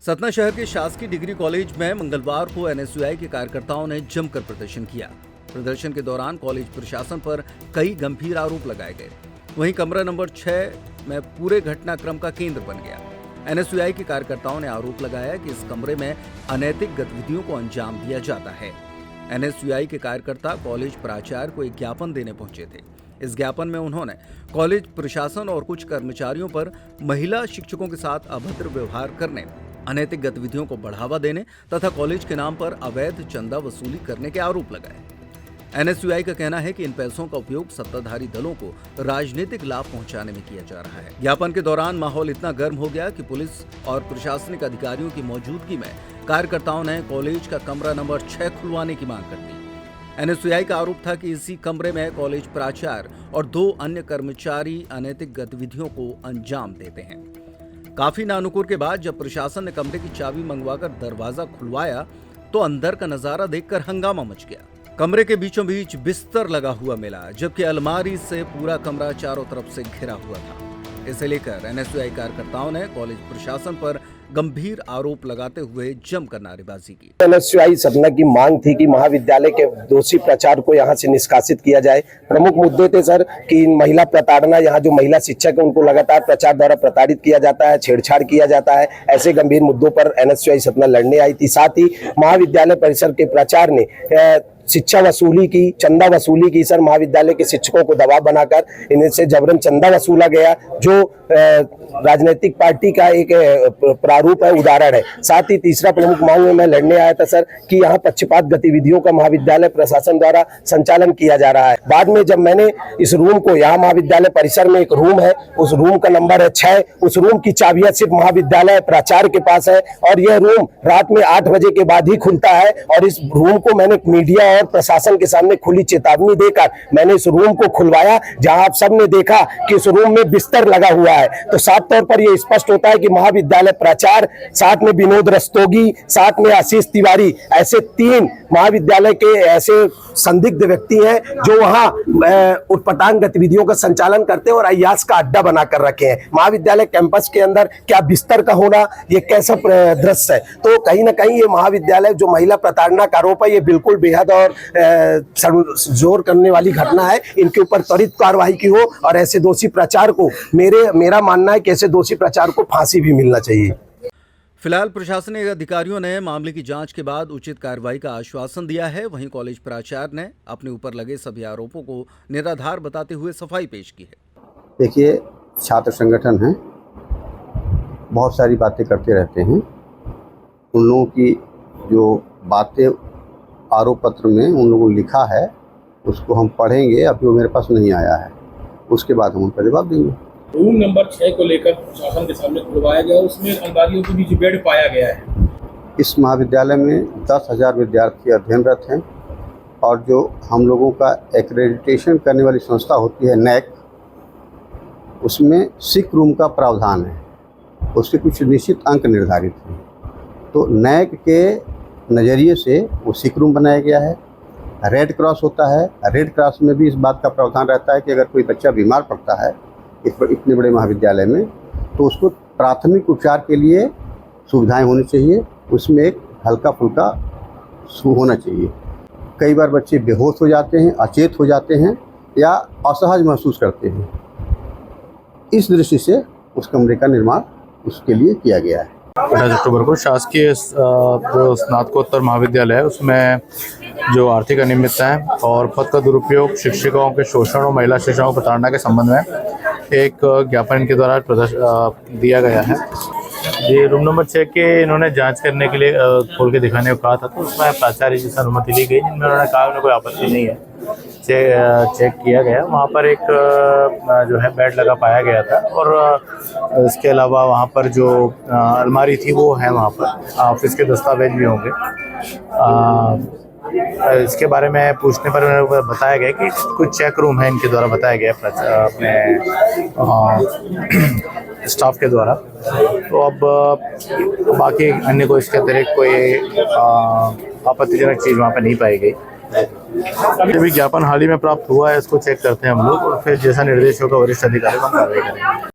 सतना शहर के शासकीय डिग्री कॉलेज में मंगलवार को एनएसयूआई के कार्यकर्ताओं ने जमकर प्रदर्शन किया। प्रदर्शन के दौरान कॉलेज प्रशासन पर कई गंभीर आरोप लगाए गए। वहीं कमरा नंबर 6 में पूरे घटनाक्रम का केंद्र बन गया। एनएसयूआई के कार्यकर्ताओं ने आरोप लगाया कि इस कमरे में अनैतिक गतिविधियों को अंजाम दिया जाता है। एनएसयूआई के कार्यकर्ता कॉलेज प्राचार्य को एक ज्ञापन देने पहुंचे थे। इस ज्ञापन में उन्होंने कॉलेज प्रशासन और कुछ कर्मचारियों पर महिला शिक्षकों के साथ अभद्र व्यवहार करने, अनैतिक गतिविधियों को बढ़ावा देने तथा कॉलेज के नाम पर अवैध चंदा वसूली करने के आरोप लगाए। एनएसयूआई का कहना है कि इन पैसों का उपयोग सत्ताधारी दलों को राजनीतिक लाभ पहुंचाने में किया जा रहा है। ज्ञापन के दौरान माहौल इतना गर्म हो गया कि पुलिस और प्रशासनिक अधिकारियों की मौजूदगी में कार्यकर्ताओं ने कॉलेज का कमरा नंबर 6 खुलवाने की मांग कर दी। एनएसयूआई का आरोप था कि इसी कमरे में कॉलेज प्राचार्य और 2 अन्य कर्मचारी अनैतिक गतिविधियों को अंजाम देते हैं। काफी नानुकुर के बाद जब प्रशासन ने कमरे की चाबी मंगवाकर दरवाजा खुलवाया तो अंदर का नजारा देखकर हंगामा मच गया। कमरे के बीचों बीच बिस्तर लगा हुआ मिला, जबकि अलमारी से पूरा कमरा चारों तरफ से घिरा हुआ था। इसे लेकर एनएसयूआई कार्यकर्ताओं ने कॉलेज प्रशासन पर गंभीर आरोप लगाते हुए जमकर नारेबाजी की। एनएसयूआई सतना की मांग थी कि महाविद्यालय के दोषी प्राचार्य को यहां से निष्कासित किया जाए। प्रमुख मुद्दे थे सर कि महिला प्रताड़ना, यहाँ जो महिला शिक्षक है उनको लगातार प्राचार्य द्वारा प्रताड़ित किया जाता है, छेड़छाड़ किया जाता है। ऐसे गंभीर मुद्दों पर एनएसयूआई सतना लड़ने आई थी। साथ ही महाविद्यालय परिसर के प्राचार्य ने शिक्षा वसूली की, चंदा वसूली की सर। महाविद्यालय के शिक्षकों को दबाव बनाकर इनसे जबरन चंदा वसूला गया, जो राजनीतिक पार्टी का एक प्रारूप है, उदाहरण है। साथ ही तीसरा प्रमुख मांग में मैं लड़ने आया था सर कि यहाँ पक्षपात गतिविधियों का महाविद्यालय प्रशासन द्वारा संचालन किया जा रहा है। बाद में जब मैंने इस रूम को, यहाँ महाविद्यालय परिसर में एक रूम है, उस रूम का नंबर है 6, उस रूम की चाबियां सिर्फ महाविद्यालय प्राचार्य के पास है और यह रूम रात में 8 बजे के बाद ही खुलता है। और इस रूम को मैंने मीडिया और प्रशासन के सामने खुली चेतावनी देकर मैंने इस रूम को खुलवाया, जहां आप सबने देखा कि इस रूम में बिस्तर लगा हुआ है। तो साफ तौर पर यह स्पष्ट होता है कि महाविद्यालय प्राचार्य, साथ में विनोद रस्तोगी, साथ में आशीष तिवारी, ऐसे 3 महाविद्यालय के ऐसे संदिग्ध व्यक्ति हैं जो वहां उटपटांग गतिविधियों का संचालन करते हैं और अय्यास का अड्डा बनाकर रखे हैं। महाविद्यालय कैंपस के अंदर क्या बिस्तर का होना, ये कैसा दृश्य है। तो कहीं ना कहीं ये महाविद्यालय जो महिला प्रताड़ना का आरोप है, ये बिल्कुल बेहद और जोर करने वाली घटना है। इनके ऊपर त्वरित कार्रवाई की हो और ऐसे दोषी प्राचार्य को, मेरा मानना है कि ऐसे दोषी प्राचार्य को फांसी भी मिलना चाहिए। फिलहाल प्रशासनिक अधिकारियों ने मामले की जांच के बाद उचित कार्रवाई का आश्वासन दिया है। वहीं कॉलेज प्राचार्य ने अपने ऊपर लगे सभी आरोपों को निराधार बताते हुए सफाई पेश की है। देखिए, छात्र संगठन है, बहुत सारी बातें करते रहते हैं। उन लोगों की जो बातें आरोप पत्र में उन लोगों ने लिखा है उसको हम पढ़ेंगे। अभी वो मेरे पास नहीं आया है, उसके बाद हम उन पर जवाब देंगे। रूम नंबर 6 को लेकर शासन के सामने खुलवाया गया, उसमें अलमारियों के बीच बेड पाया गया है। इस महाविद्यालय में 10,000 विद्यार्थी अध्ययनरत हैं और जो हम लोगों का एक्रेडिटेशन करने वाली संस्था होती है नैक, उसमें सिक रूम का प्रावधान है, उसके कुछ निश्चित अंक निर्धारित हैं। तो नैक के नज़रिए से वो सिक रूम बनाया गया है। रेड क्रॉस होता है, रेड क्रॉस में भी इस बात का प्रावधान रहता है कि अगर कोई बच्चा बीमार पड़ता है इतने बड़े महाविद्यालय में, तो उसको प्राथमिक उपचार के लिए सुविधाएं होनी चाहिए। उसमें एक हल्का फुल्का होना चाहिए। कई बार बच्चे बेहोश हो जाते हैं, अचेत हो जाते हैं या असहज महसूस करते हैं। इस दृष्टि से उस कमरे का निर्माण उसके लिए किया गया है। 28 अक्टूबर को शासकीय जो स्नातकोत्तर महाविद्यालय है उसमें जो आर्थिक अनियमितता है और पद का दुरुपयोग, शिक्षकों के शोषण और महिला शिक्षकों को प्रताड़ना के संबंध में एक ज्ञापन इनके द्वारा दिया गया है। ये रूम नंबर 6 के इन्होंने जांच करने के लिए खोल के दिखाने को कहा था, तो उसमें प्राचार्य जी से अनुमति ली गई, जिनमें उन्होंने कहा उन्हें कोई आपत्ति नहीं है। चेक किया गया, वहाँ पर एक जो है बेड लगा पाया गया था और इसके अलावा वहाँ पर जो अलमारी थी वो है, वहाँ पर ऑफिस के दस्तावेज भी होंगे। इसके बारे में पूछने पर बताया गया कि कुछ चेक रूम है इनके द्वारा बताया गया अपने स्टाफ के द्वारा। तो अब बाकी अन्य को इसके अतिरिक्त कोई आपत्तिजनक चीज़ वहाँ पर नहीं पाई गई। अभी ज्ञापन हाल ही में प्राप्त हुआ है, इसको चेक करते हैं हम लोग और फिर जैसा निर्देश होगा वरिष्ठ अधिकारी को कार्रवाई करेंगे।